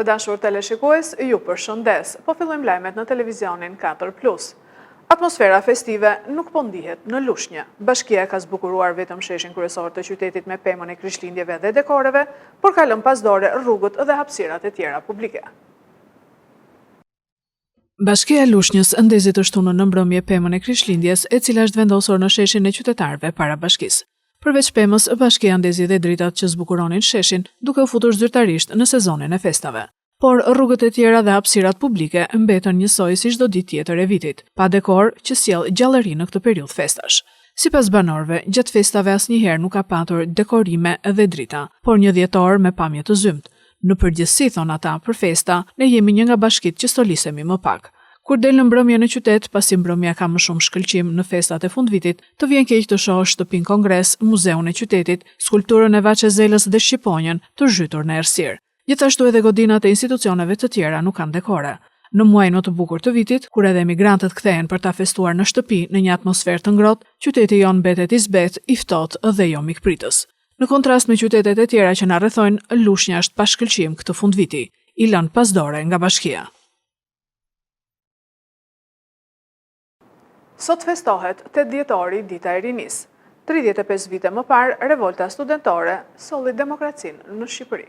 Të dashur teleshikues, ju përshëndes, po fillojmë lajmet në televizionin 4+. Atmosfera festive nuk po ndihet në Lushnjë. Bashkia ka zbukuruar vetëm sheshin kryesor të qytetit me pemën e Krishtlindjeve dhe dekoreve, por ka lënë pas dore rrugët dhe hapësirat e tjera publike. Bashkia e Lushnjës ndezi të shtunën në mbrëmje pemën e Krishtlindjes, e cila është vendosur në sheshin e qytetarëve para bashkisë. Përveç pemës, bashkia ndezi dhe dritat që zbukuronin sheshin, duke u futur zyrtarisht në sezonin e festave. Por rrugët e tjera dhe hapësirat publike mbetën njësoj si çdo ditë tjetër e vitit, pa dekor që sjell gjallëri në këtë periudhë festash. Sipas banorëve, gjatë festave asnjëherë nuk ka patur dekorime dhe drita, por një dhjetor me pamje të zymt. Në përgjithësi, thon ata, për festa, ne jemi një nga bashkitë që stolisemi më pak. Kur del në mbrëmje në qytet, pasi mbrëmja ka më shumë shkëlqim në festat e fundvitit, të vjen keq të shohësh shtëpinë Kongres, muzeun e qytetit, skulpturën e Vaçezelës dhe Shqiponjën të zhytur në errësirë. Gjithashtu edhe godinat e institucioneve të tjera nuk kanë dekore. Në muajin më të bukur të vitit, kur edhe emigrantët kthehen për ta festuar në shtëpi në një atmosferë të ngrohtë, qyteti jon mbetet i zbet, i ftohtë dhe jo mikpritës. Në kontrast me qytetet e tjera që na rrethojnë, Lushnja është pa shkëlqim këtë fundviti, i lënë pas dore nga bashkia. Sot festohet 8 dhjetori Dita e Rinisë. 35 vite më parë, revolta studentore solli demokracinë në Shqipëri.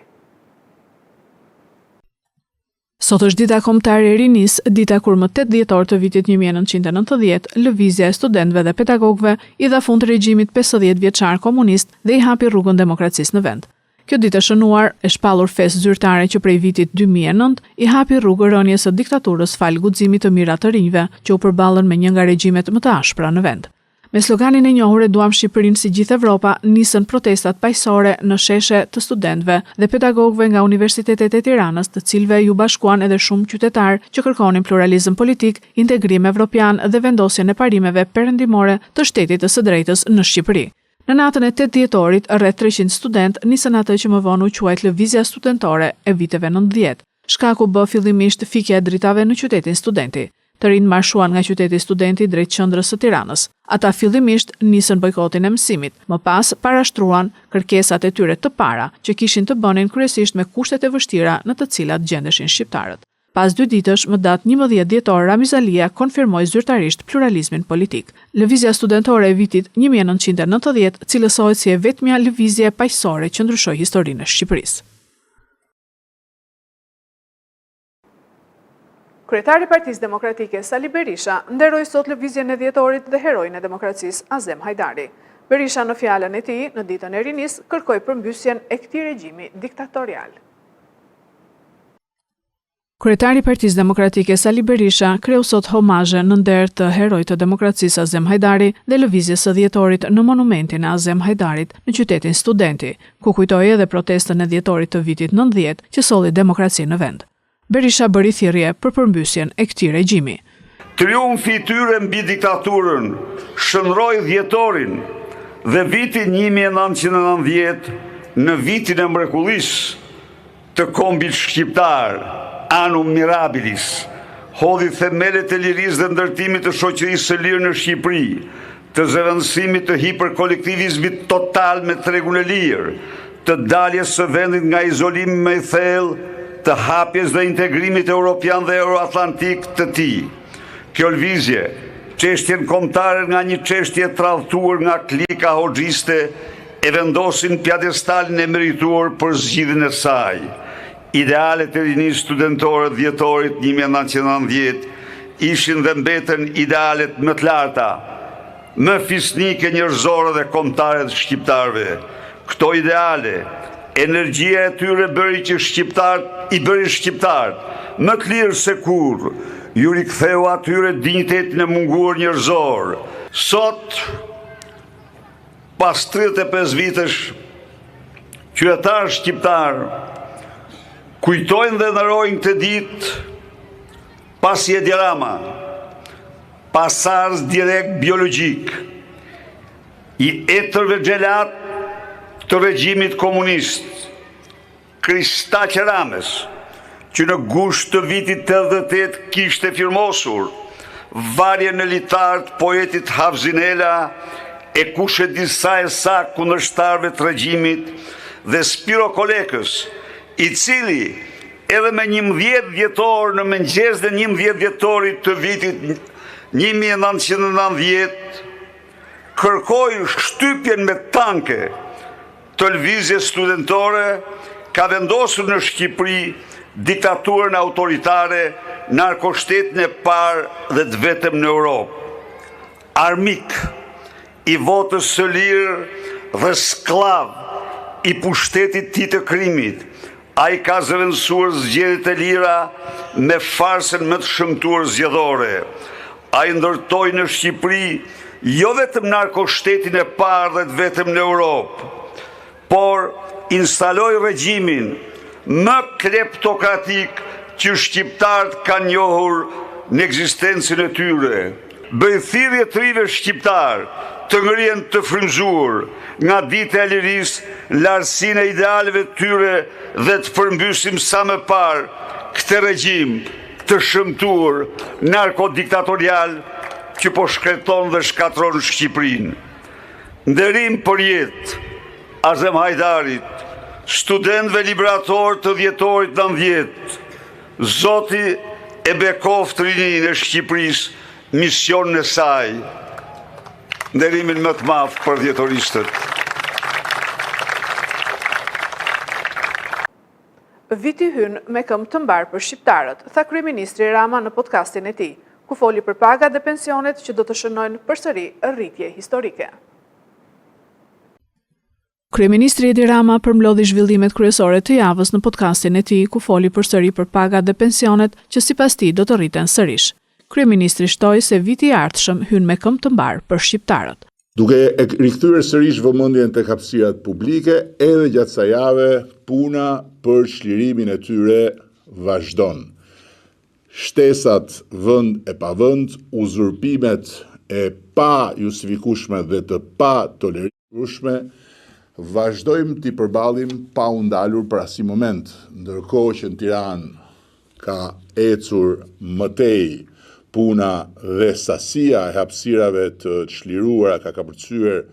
Sot është dita kombëtare e Rinisë, dita kur më 8 dhjetor të vitit 1990, lëvizja e studentëve dhe pedagogëve i dha fund regjimit 50 vjeçar komunist dhe i hapi rrugën demokracisë në vend. Kjo ditë e shënuar, e shpallur festë zyrtare që prej vitit 2009 i hapi rrugë rënies së diktaturës fal guximit të mira të rinjve që u përballën me një nga regjimet më të ashpra në vend. Me sloganin e njohur e duam Shqipërinë si gjithë Evropa, nisën protestat paqësore në sheshe të studentëve dhe pedagogëve nga universitetet e Tiranës, të cilëve ju bashkuan edhe shumë qytetarë që kërkonin pluralizëm politik, integrim evropian dhe vendosjen e parimeve perëndimore të shtetit të së drejtës në Shqipëri. Në natën e 8 dhjetorit, rreth 300 student nisën atë që më vonë u quajt lëvizja studentore e viteve 90. Shkaku bë fillimisht fikja e dritave në qytetin Studenti. Të rinj marshuan nga qyteti Studenti drejt qendrës së Tiranës. Ata fillimisht nisën bojkotin e mësimit, më pas parashtruan kërkesat e tyre të para, që kishin të bënin kryesisht me kushtet e vështira në të cilat gjendeshin shqiptarët. Pas 2 ditësh, më datë 11 dhjetor, Ramizalia konfirmoi zyrtarisht pluralizmin politik. Lëvizja studentore e vitit 1990 cilësohet si e vetmja lëvizje paqësore që ndryshoi historinë e Shqipërisë. Kryetari i Partisë Demokratike Sali Berisha nderoi sot lëvizjen e dhjetorit dhe heroin e demokracisë Azem Hajdari. Berisha në fjalën e tij në ditën e Rinisë kërkoi përmbysjen e këtij regjimi diktatorial. Kryetari i Partisë Demokratike Sali Berisha kreu sot homazhe në nder të heroit të demokracisë Azem Hajdari dhe lëvizjes së dhjetorit në monumentin e Azem Hajdarit në qytetin Studenti, ku kujtoi edhe protestën e dhjetorit të vitit 90 që solli demokraci në vend. Berisha bëri thirrje për përmbysjen e këtij regjimi. Triumfi i tyre mbi diktaturën shëndroi dhjetorin dhe vitin 1990 në vitin e mrekullisë të kombit shqiptar, Annum Mirabilis, hodhi themelet e lirisë dhe ndërtimit të shoqërisë së lirë në Shqipëri, të zëvendësimit të hiperkolektivizmit total me tregun e lirë, të daljes së vendit nga izolimi më i thellë, të hapjes dhe integrimit europian dhe euroatlantik të tij. Kjo lëvizje, çështjen kombëtare nga një çështje tradhtuar nga klika hoxhiste, e vendosin pjedestalin e merituar për zgjidhjen e saj. Idealet e rinisë studentore dhjetorit 1990 ishin dhe mbeten idealet më të larta, më fisnike njerëzore dhe kombëtare të shqiptarëve. Këto ideale, energjia e tyre bëri që shqiptarët më të lirë se kurrë, ju riktheu atyre dinjitetin e munguar njerëzor. Sot, pas 35 vitesh, qytetarë shqiptarë kujtojnë dhe ndërojnë këtë ditë pasi Edi Rama, pas SARS direkt biologjik, i etërve xhelat të regjimit komunist, Kristaq Rames, që në gusht të vitit 88 kishte firmosur varjen e litar të poetit Havzinela e kushe disa e sa kundërshtarëve të regjimit dhe Spiro Kolekës, i cili edhe me 11 dhjetor në mëngjes dhe 11 dhjetorit të vitit 1990, kërkoj shtypjen me tanke të lëvizje studentore, ka vendosur në Shqipëri diktaturën autoritare, narkoshtetën e parë dhe të vetëm në Europë. Armik i votës së lirë dhe sklav i pushtetit ti të krimit, a i ka zëvendësuar zgjedhjet e lira me farsën më të shëmtuar zgjedhore. A i ndërtoi në Shqipëri jo vetëm narkoshtetin e parë dhe të vetëm në Europë, por instaloi regjimin më kleptokratik që shqiptarët kanë njohur në ekzistencën e tyre. Bëj thirrje të rive shqiptar të ngrihen të frymzuar nga dita e lirisë, lartësinë e idealeve të tyre dhe të përmbysim sa më parë këtë regjim të shëmtuar narkodiktatorial që po shkreton dhe shkatron Shqipërinë. Nderim për jetë Azem Hajdarit, studentëve liberator të dhjetorit 90, Zoti e bekoft rinin e Shqipërisë, misionin e saj, nderimin më të madh për dhjetoristët. Viti hyn me këmbë të mbar për shqiptarët, tha kryeministri Rama në podcastin e tij, ku foli për pagat dhe pensionet që do të shënojnë përsëri rritje historike. Kryeministri Edi Rama përmbledhi zhvillimet kryesore të javës në podcastin e tij, ku foli përsëri për pagat dhe pensionet që sipas tij do të rriten sërish. Kryeministri shtoi se viti i ardhshëm hyn me këmbë të mbar për shqiptarët. Duke e rikthyer sërish vëmendjen tek hapësirat publike, edhe gjatë kësaj jave puna për çlirimin e tyre vazhdon. Shtesat vend e pa vend, uzurpimet e pa justifikueshme dhe të pa tolerueshme, vazhdojmë t'i përballim pa u ndalur për asnjë moment, ndërkohë që në Tiranë ka ecur mëtej puna dhe sasia e hapësirave të çliruara ka kapërcyer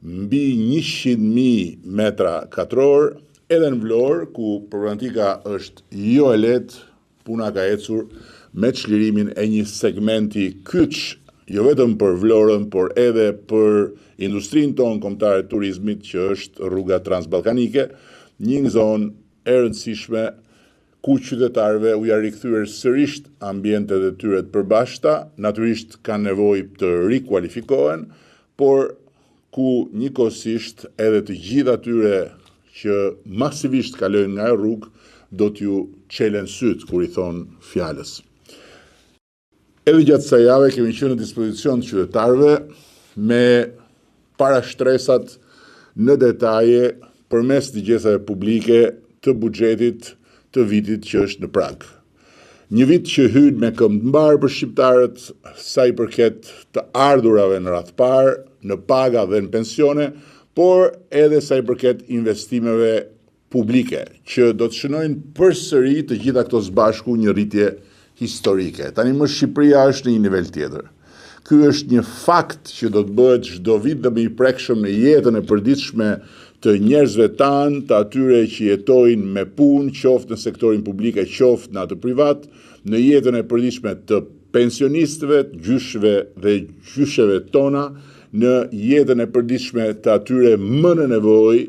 mbi 100.000 metra katror, edhe në Vlorë, ku problematika është jo e lehtë, puna ka ecur me çlirimin e një segmenti kyç, jo vetëm për Vlorën, por edhe për industrinë tonë kombëtare të turizmit, që është rruga transballkanike, një zonë e rëndësishme ku qytetarëve u janë rikthyer sërish ambientet e tyre të përbashkëta, natyrisht kanë nevojë të rikualifikohen, por ku njëkohësisht edhe të gjithë atyre që masivisht kalojnë nga rrugë do t'ju çelen syt kur i thon fjalës. Edhe gjatë kësaj jave kemi qenë në dispozicion të qytetarëve me parashtresat në detaje përmes dëgjesave publike të buxhetit të vitit që është në prag. Një vit që hyn me këmbë të mbar për shqiptarët sa i përket të ardhurave në radh parë, në paga dhe në pensione, por edhe sa i përket investimeve publike, që do të shënojnë përsëri të gjitha këto së bashku një rritje historike. Tani më Shqipëria është në një nivel tjetër. Ky është një fakt që do të bëhet çdo vit dhe më i prekshëm në jetën e përditshme të njerëzve tanë, të atyre që jetojnë me punë, qoftë në sektorin publik e qoftë në atë privat, në jetën e përditshme të pensionistëve, gjyshëve dhe gjysheve tona, në jetën e përditshme të atyre më në nevojë,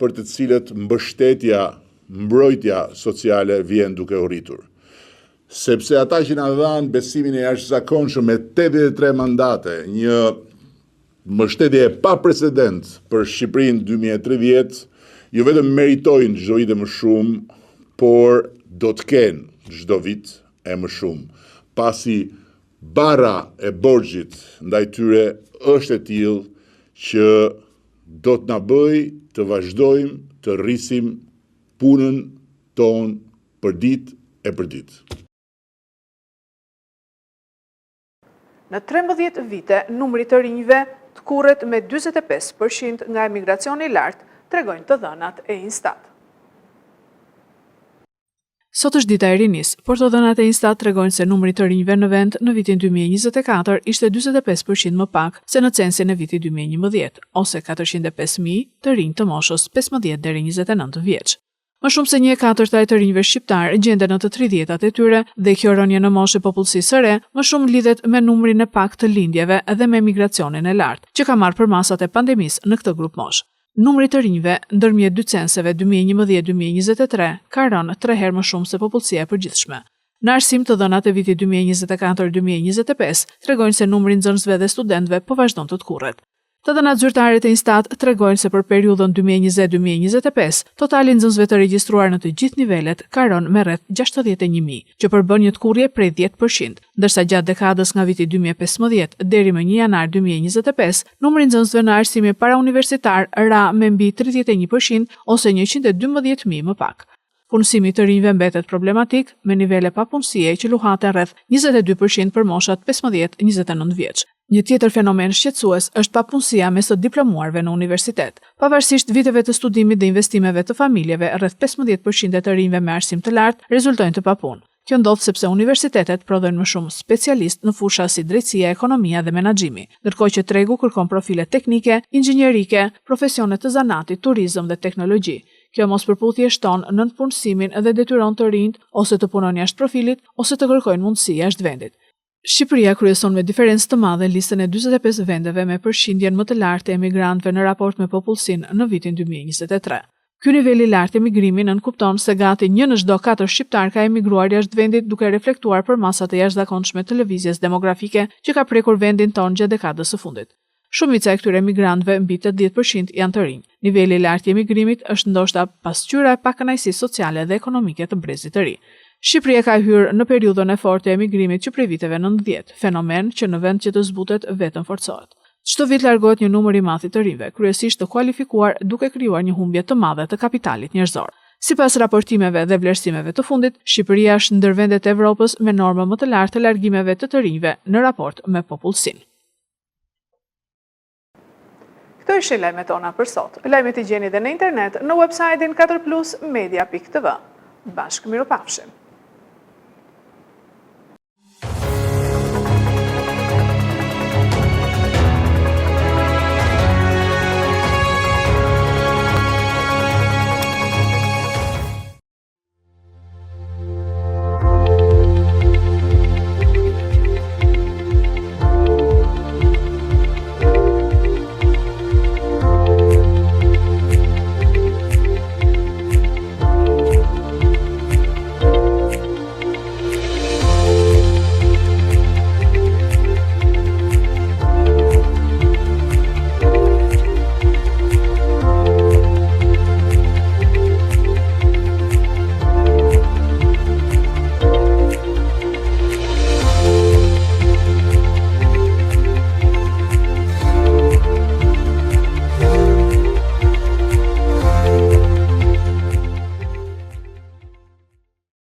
për të cilët mbrojtja sociale vjen duke u rritur. Sepse ata që na dhanë besimin e jashtëzakonshëm me 83 mandate, një mbështetje e pa precedent për Shqipërinë 2030, jo vetëm meritojnë çdo vit më shumë, por do të kenë çdo vit e më shumë, pasi bara e borxhit ndaj tyre është e tillë që do të na bëjë të vazhdojmë të rrisim punën tonë për ditë e për ditë. Në 13 vite, numri të rinjve të kurret me 45% nga emigracioni i lartë, tregojnë të dhënat e Instat. Sot është dita e rinis, por të dhënat e Instat tregojnë se numri të rinjve në vend në vitin 2024 ishte 45% më pak se në censin e vitit 2011, ose 405.000 të rinj të moshës 15 deri 29 vjeç. Më shumë se 1/4 e të rinjve shqiptar gjenden në të 30-tat e tyre dhe kjo rënje në moshë e popullsisë së re më shumë lidhet me numrin e pak të lindjeve dhe me migracionin e lartë, që ka marrë për masat e pandemisë në këtë grup moshë. Numri të rinjve ndërmjet dy censeve 2011-2023 ka rënë 3 herë më shumë se popullsia e përgjithshme. Në arsim të dhënat e vitit 2024-2025 tregojnë se numri nxënësve dhe studentëve po vazhdon të kurret. Të dhënat zyrtare të Instat tregojnë se për periudhën 2020-2025, totali nxënësve të regjistruar në të gjithë nivelet ka rënë me rreth 61.000, që përbën një tkurrje prej 10%, ndërsa gjatë dekadës nga viti 2015 deri më 1 janar 2025, numri nxënësve në arsime parauniversitar ra me mbi 31% ose 112.000 më pak. Punësimi të rinjve mbetet problematik me nivele papunësie që luhaten rreth 22% për moshat 15-29 vjeç. Një tjetër fenomen shqetësues është papunësia mes të diplomuarve në universitet. Pavarësisht viteve të studimit dhe investimeve të familjeve, rreth 15% e të rinjve me arsim të lartë rezultojnë të papunë. Kjo ndodh sepse universitetet prodhojnë më shumë specialistë në fusha si drejtësia, ekonomia dhe menaxhimi, ndërkohë që tregu kërkon profile teknike, inxhinierike, profesione të zanatit, turizëm dhe teknologji. Kjo mospërputhje shton nënpunësimin dhe detyron të rinjt ose të punojnë jashtë profilit ose të kërkojnë mundësi jashtë vendit. Shqipëria kryeson me diferencë të madhe listën e 45 vendeve me përqindjen më të lartë e emigrantëve në raport me popullsinë në vitin 2023. Ky nivel i lartë emigrimi nënkupton se gati 1 në çdo 4 shqiptar ka emigruar jashtë vendit, duke reflektuar për masat e jashtëzakonshme të lëvizjes demografike që ka prekur vendin ton gjatë dekadës së fundit. Shumica e këtyre emigrantëve mbi 80% janë të rinj. Niveli i lartë i emigrimit është ndoshta pasqyra e pakënaqësisë sociale dhe ekonomike të brezit të ri. Shqipëria ka hyrë në periudhën e fortë të emigrimit që prej viteve 90, fenomen që në vend që të zbutet vetëm forcohet. Çdo vit largohet një numër i madh të rinjve, kryesisht të kualifikuar, duke krijuar një humbje të madhe të kapitalit njerëzor. Sipas raportimeve dhe vlerësimeve të fundit, Shqipëria është ndër vendet e Evropës me norma më të lartë të largimeve të rinjve në raport me popullsinë. Këto ishin lajmet tona për sot. Lajmet i gjeni dhe në internet në website-in 4plusmedia.tv. Bashkë mirupafshim.